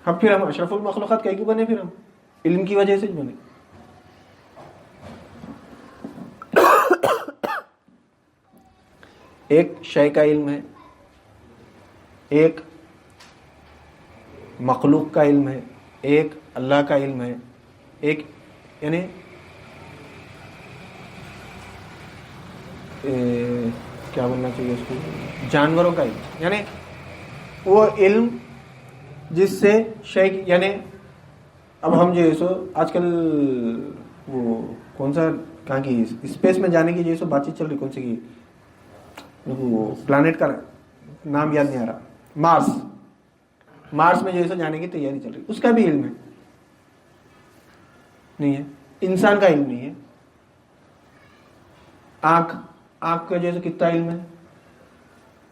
A: پھر ہم اشرف المخلوقات کئی کیوں بنے؟ پھر ہم علم کی وجہ سے بنے. ایک شے کا علم ہے، ایک مخلوق کا علم ہے، ایک اللہ کا علم ہے، ایک یعنی کیا بولنا چاہیے اس کو، جانوروں کا علم. یعنی وہ علم جس سے شے، یعنی اب ہم جو ہے سو آج کل وہ کون سا کہاں کی اسپیس میں جانے کی جو ہے سو بات چیت چل رہی، کون سی کی وہ پلانٹ کا نام یاد نہیں آ رہا، مارس میں جو ہے سو جانے کی تیاری چل رہی، اس کا بھی علم ہے نہیں ہے. انسان کا علم نہیں ہے. آنکھ کا جو ہے سو کتنا علم ہے،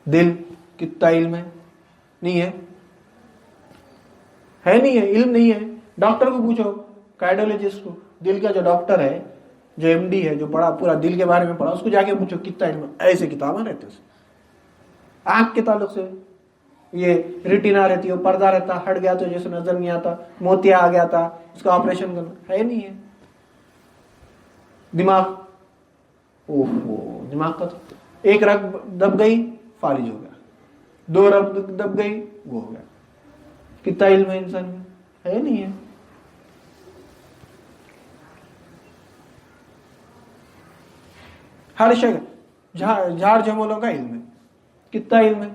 A: دل کتنا علم ہے، نہیں ہے نہیں ہے، علم نہیں ہے. ڈاکٹر کو پوچھو، کارڈیولوجسٹ کو، دل کا جو ڈاکٹر ہے، جو ایم ڈی ہے، جو بڑا پورا دل کے بارے میں پڑھا، اس کو جا کے پوچھو کتنا علم ہے. ایسے کتابیں رہتے ہیں. آنکھ کے تعلق سے یہ ریٹینا رہتی ہے، پردہ رہتا، ہٹ گیا تو جیسے نظر نہیں آتا، موتیا آ گیا تھا، اس کا آپریشن کرنا ہے نہیں ہے. دماغ کا تو ایک رگ دب گئی فالج ہو گیا، 2 رگ دب گئی وہ ہو گیا. کتنا علم ہے انسان میں؟ ہے نہیں ہے. ہر شخص جھاڑ جھمولوں کا علم ہے، کتنا علم ہے؟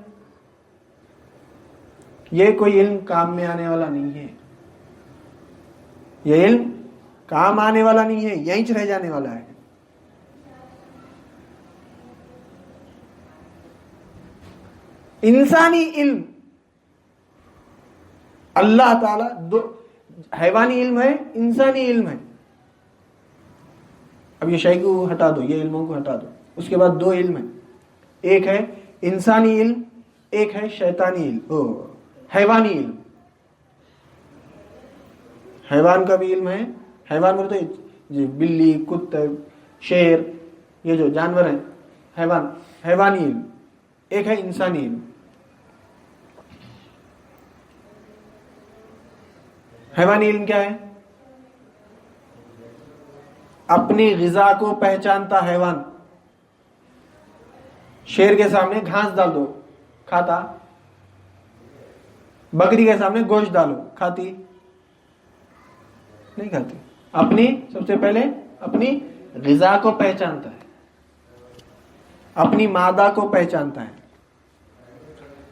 A: یہ کوئی علم کام میں آنے والا نہیں ہے، یہ علم کام آنے والا نہیں ہے، یہیں رہ جانے والا ہے. انسانی علم اللہ تعالیٰ حیوانی علم ہے، انسانی علم ہے. اب یہ شے کو ہٹا دو، یہ علموں کو ہٹا دو، اس کے بعد 2 علم ہیں. ایک ہے انسانی علم، ایک ہے شیطانی علم، حیوانی علم. حیوان کا بھی علم ہے، حیوان بولتے ہیں بلی، کتے، شیر، یہ جو جانور ہیں حیوانی علم. ایک ہے انسانی علم. حیوانی علم کیا ہے؟ اپنی غذا کو پہچانتا حیوان. شیر کے سامنے گھاس ڈال دو کھاتا، بکری کے سامنے گوشت ڈالو کھاتی؟ نہیں کھاتی. سب سے پہلے اپنی غذا کو پہچانتا ہے، اپنی مادہ کو پہچانتا ہے،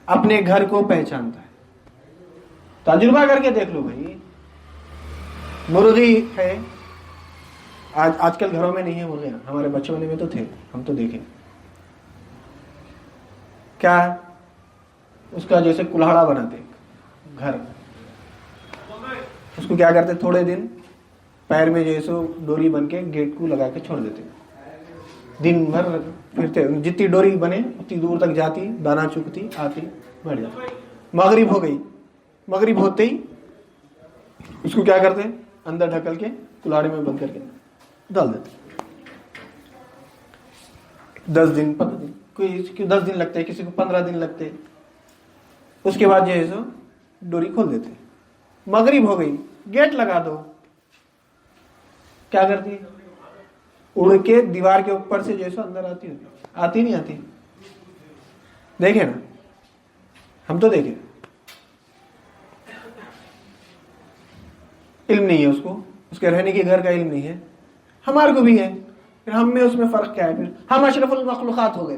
A: اپنے گھر کو پہچانتا ہے. تجربہ کر کے دیکھ لو بھائی. مرغی ہے، آج کل گھروں میں نہیں ہے مرغیاں، ہمارے بچپن میں تو تھے، ہم تو دیکھیں. کیا ہے اس کا؟ جیسے کلاڑا بناتے گھر، اس کو کیا کرتے، تھوڑے دن پیر میں جیسے ڈوری بن کے گیٹ کو لگا کے چھوڑ دیتے، دن بھر پھرتے، جتنی ڈوری بنے اتنی دور تک جاتی، دانا چگتی، آتی، بڑھ جاتی. مغرب ہو گئی، مغرب ہوتے ہی اس کو کیا کرتے، اندر ڈھکل کے کلاڑے میں بند کر کے ڈال دیتے. 10 دن 15 دن، کوئی 10 دن لگتے، کسی کو 15 دن لگتے. اس کے بعد جو ہے سو ڈوری کھول دیتے. مغرب ہو گئی، گیٹ لگا دو. کیا کرتی؟ اڑ کے دیوار کے اوپر سے جو ہے سو اندر آتی نہیں آتی؟ دیکھیں نا، ہم تو دیکھیں. علم نہیں ہے اس کو، اس کے رہنے کے گھر کا علم نہیں ہے. ہمارے کو بھی ہے، پھر ہم میں اس میں فرق کیا ہے؟ پھر ہم اشرف المخلوقات ہو گئے.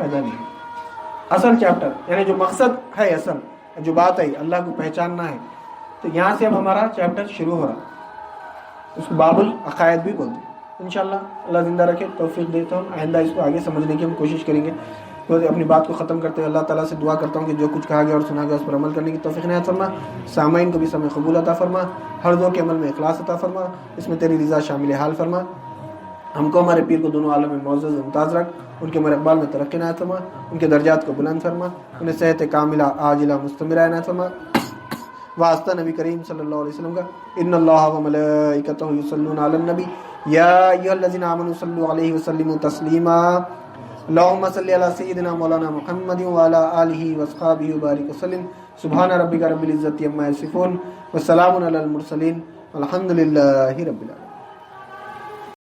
A: فائدہ نہیں ہے. اصل چیپٹر یعنی جو مقصد ہے، اصل جو بات ہے اللہ کو پہچاننا ہے، تو یہاں سے اب ہمارا چیپٹر شروع ہو رہا. اس کو باب العقائد بھی بولتے ہیں. انشاءاللہ اللہ زندہ رکھے، توفیق دیتا ہوں. آئندہ اس کو آگے سمجھنے کی ہم کوشش کریں گے. تو اپنی بات کو ختم کرتے ہوئے اللہ تعالیٰ سے دعا کرتا ہوں کہ جو کچھ کہا گیا اور سنا گیا اس پر عمل کرنے کی توفیق عنایت فرما. سامعین کو بھی سمع قبول عطا فرما. ہر دعا کے عمل میں اخلاص عطا فرما. اس میں تیری رضا شامل حال فرما. ہم کو ہمارے پیر کو دونوں عالم میں معزز ممتاز رکھ. ان کے ہمارے اقبال میں ترقی عنایت فرما. ان کے درجات کو بلند فرما. انہیں صحت کاملہ عاجلہ مستمرہ عنایت فرما. واسطہ نبی کریم صلی اللہ علیہ وسلم کا. ان اللہ وملائکتہ یصلون علی النبی یا ایھا الذین آمنوا صلوا علیہ وسلموا تسلیما. اللهم صل علی سیدنا مولانا محمد وعلی آلہ واصحابہ وبارک وسلم. سبحان ربک رب العزۃ عما یصفون وسلام علی المرسلین والحمد للہ رب العالمین.